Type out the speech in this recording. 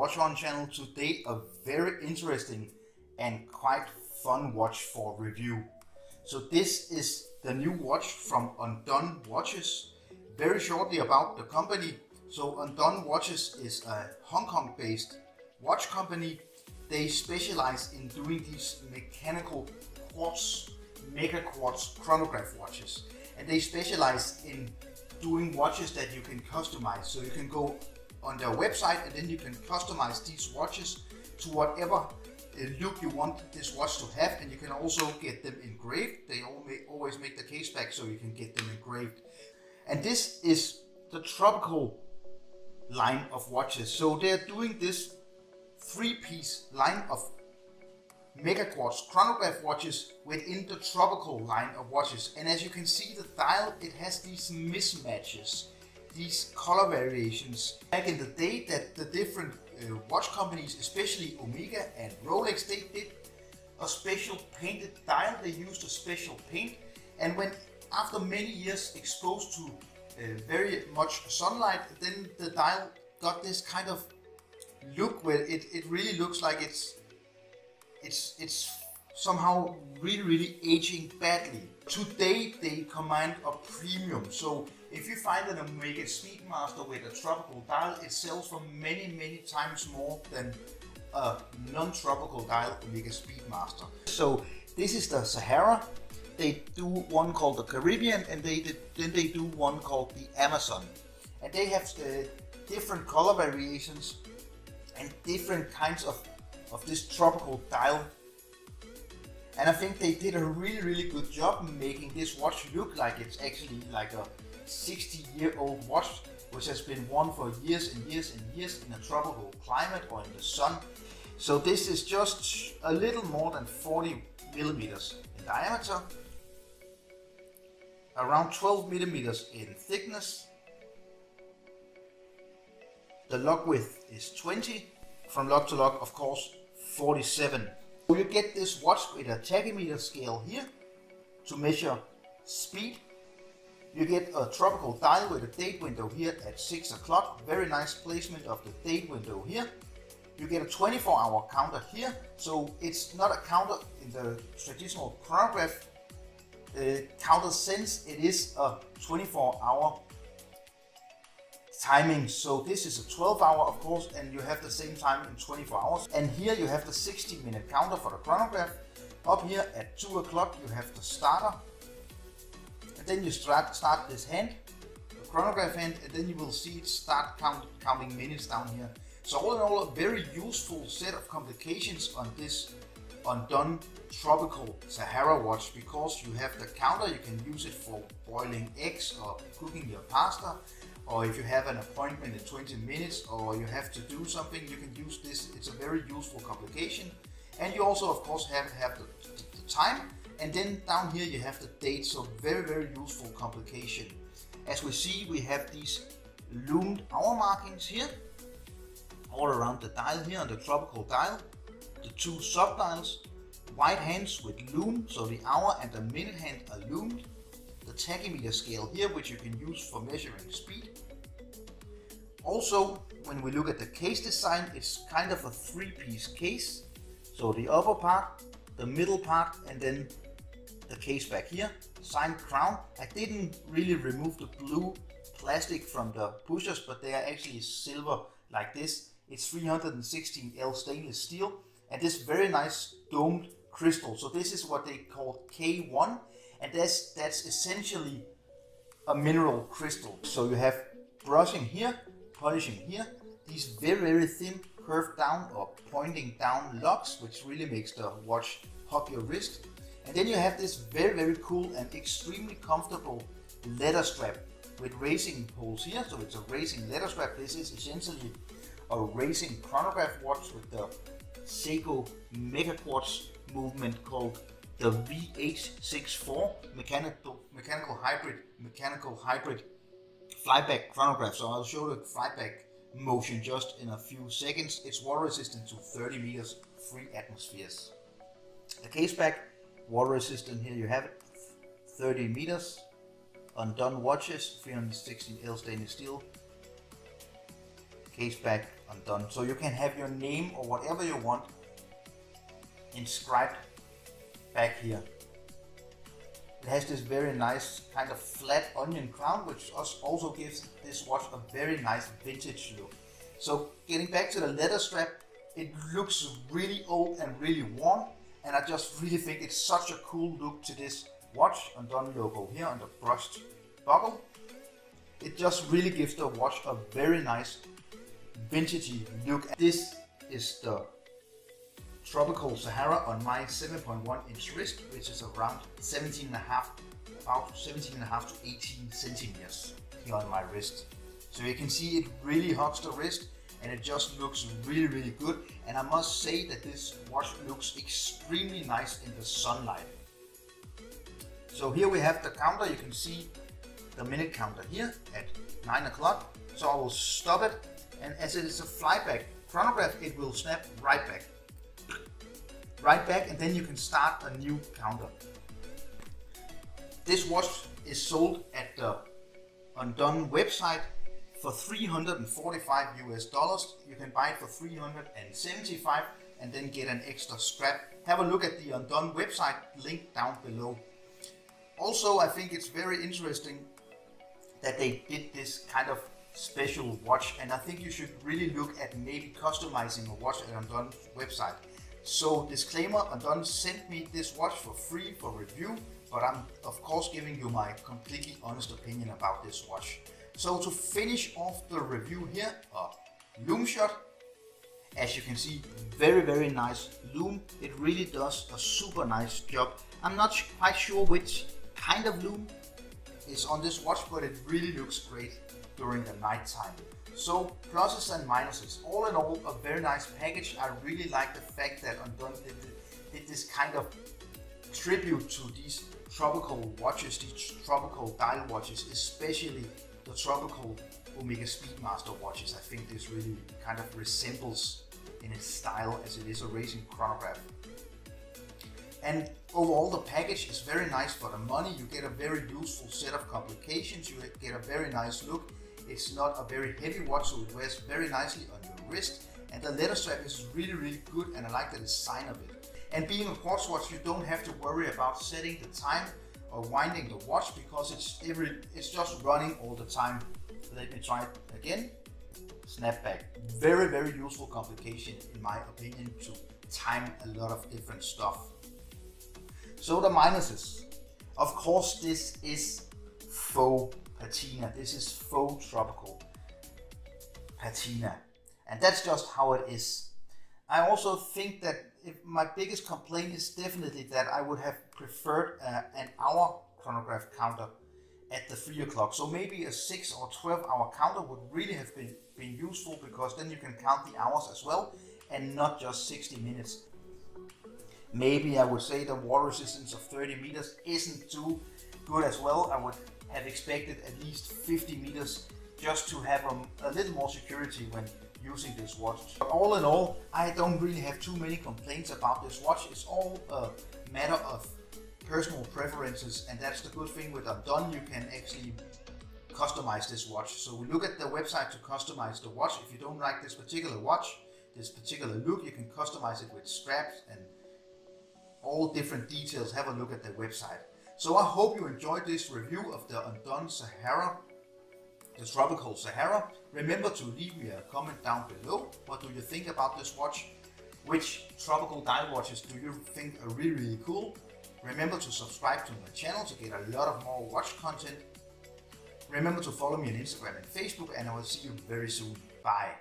Watch On channel. Today a very interesting and quite fun watch for review. So this is the new watch from Undone Watches. Very shortly about the company. So Undone Watches is a Hong Kong based watch company. They specialize in doing these mechanical quartz, mega quartz chronograph watches. And they specialize in doing watches that you can customize. So you can go on their website and then you can customize these watches to whatever look you want this watch to have, and you can also get them engraved. They always make the case back so you can get them engraved. And this is the Tropical line of watches. So they're doing this three-piece line of mega quartz chronograph watches within the Tropical line of watches. And as you can see, the dial, it has these mismatches, these color variations. Back in the day that the different watch companies, especially Omega and Rolex, they did a special painted dial. They used a special paint, and when after many years exposed to very much sunlight, then the dial got this kind of look where it really looks like it's somehow really aging badly. Today they command a premium. So if you find an Omega Speedmaster with a tropical dial, it sells for many times more than a non-tropical dial Omega Speedmaster. So this is the Sahara. They do one called the Caribbean, and then they do one called the Amazon. And they have different color variations and different kinds of this tropical dial. And I think they did a really good job making this watch look like it's actually like a 60-year-old watch, which has been worn for years and years in a tropical climate or in the sun. So this is just a little more than 40 millimeters in diameter, around 12 millimeters in thickness. The lug width is 20, from lug to lug, of course, 47. So you get this watch with a tachymeter scale here to measure speed. You get a tropical dial with a date window here at 6 o'clock. Very nice placement of the date window here. You get a 24-hour counter here. So it's not a counter in the traditional chronograph counter sense. It is a 24-hour timing. So this is a 12-hour, of course, and you have the same time in 24 hours. And here you have the 60-minute counter for the chronograph. Up here at 2 o'clock you have the starter. And then you start this hand, the chronograph hand, and then you will see it start counting minutes down here. So all in all, a very useful set of complications on this Undone Tropical Sahara watch, because you have the counter. You can use it for boiling eggs or cooking your pasta, or if you have an appointment in 20 minutes or you have to do something, you can use this. It's a very useful complication. And you also, of course, have the time. And then down here you have the date, so very useful complication. As we see, we have these loomed hour markings here, all around the dial here on the tropical dial. The two sub-dials, white hands with loom, so the hour and the minute hand are loomed. The tachymeter scale here, which you can use for measuring speed. Also, when we look at the case design, it's kind of a three-piece case. So the upper part, the middle part, and then the case back here. Signed crown. I didn't really remove the blue plastic from the pushers, but they are actually silver like this. It's 316L stainless steel, and this very nice domed crystal. So this is what they call K1, and that's essentially a mineral crystal. So you have brushing here, polishing here, these very thin curved down or pointing down lugs, which really makes the watch hug your wrist. And then you have this very cool and extremely comfortable leather strap with racing holes here. So it's a racing leather strap. This is essentially a racing chronograph watch with the Seiko Mega Quartz movement called the VH64 mechanical hybrid flyback chronograph. So I'll show the flyback motion just in a few seconds. It's water resistant to 30 meters, 3 atmospheres. The case back, water resistant, here you have it, 30 meters. Undone Watches, 316L stainless steel. case back undone. So you can have your name or whatever you want inscribed back here. It has this very nice kind of flat onion crown, which also gives this watch a very nice vintage look. So getting back to the leather strap, it looks really old and really worn, and I just really think it's such a cool look to this watch. Undone logo here on the brushed buckle. It just really gives the watch a very nice vintagey look. This is the Tropical Sahara on my 7.1 inch wrist, which is around 17.5, about 17.5 to 18 centimeters here on my wrist. So you can see it really hugs the wrist, and it just looks really, really good. And I must say that this watch looks extremely nice in the sunlight. So here we have the counter. You can see the minute counter here at 9 o'clock. So I will stop it, and as it is a flyback chronograph, it will snap right back. And then you can start a new counter. This watch is sold at the Undone website for $345 US. You can buy it for $375 and then get an extra strap. Have a look at the Undone website, link down below. Also, I think it's very interesting that they did this kind of special watch, and I think you should really look at maybe customizing a watch at Undone's website. So disclaimer, Undone sent me this watch for free for review, but I'm of course giving you my completely honest opinion about this watch. So to finish off the review here, a lume shot. As you can see, very, very nice lume. It really does a super nice job. I'm not quite sure which kind of lume is on this watch, but it really looks great during the night time. So pluses and minuses. All in all, a very nice package. I really like the fact that Undone did this kind of tribute to these tropical watches, these tropical dial watches, especially the tropical Omega Speedmaster watches. I think this really kind of resembles in its style as it is a racing chronograph. And overall, the package is very nice for the money. You get a very useful set of complications. You get a very nice look. It's not a very heavy watch, so it wears very nicely on your wrist. And the leather strap is really, really good, and I like the design of it. And being a quartz watch, you don't have to worry about setting the time or winding the watch, because it's just running all the time. Let me try it again. Snap back. Very, very useful complication in my opinion to time a lot of different stuff. So the minuses. Of course, this is faux patina. This is faux tropical patina, and that's just how it is. I also think that my biggest complaint is definitely that I would have preferred an hour chronograph counter at the 3 o'clock. So maybe a 6 or 12 hour counter would really have been useful, because then you can count the hours as well and not just 60 minutes. Maybe I would say the water resistance of 30 meters isn't too good as well. I would have expected at least 50 meters just to have a little more security when using this watch. But all in all, I don't really have too many complaints about this watch. It's all a matter of personal preferences, and that's the good thing with Undone. You can actually customize this watch. So we look at the website to customize the watch. If you don't like this particular watch, this particular look, you can customize it with straps and all different details. Have a look at the website. So I hope you enjoyed this review of the Undone Sahara, the Tropical Sahara. Remember to leave me a comment down below. What do you think about this watch? Which tropical dial watches do you think are really, really cool? Remember to subscribe to my channel to get a lot of more watch content. Remember to follow me on Instagram and Facebook, and I will see you very soon. Bye.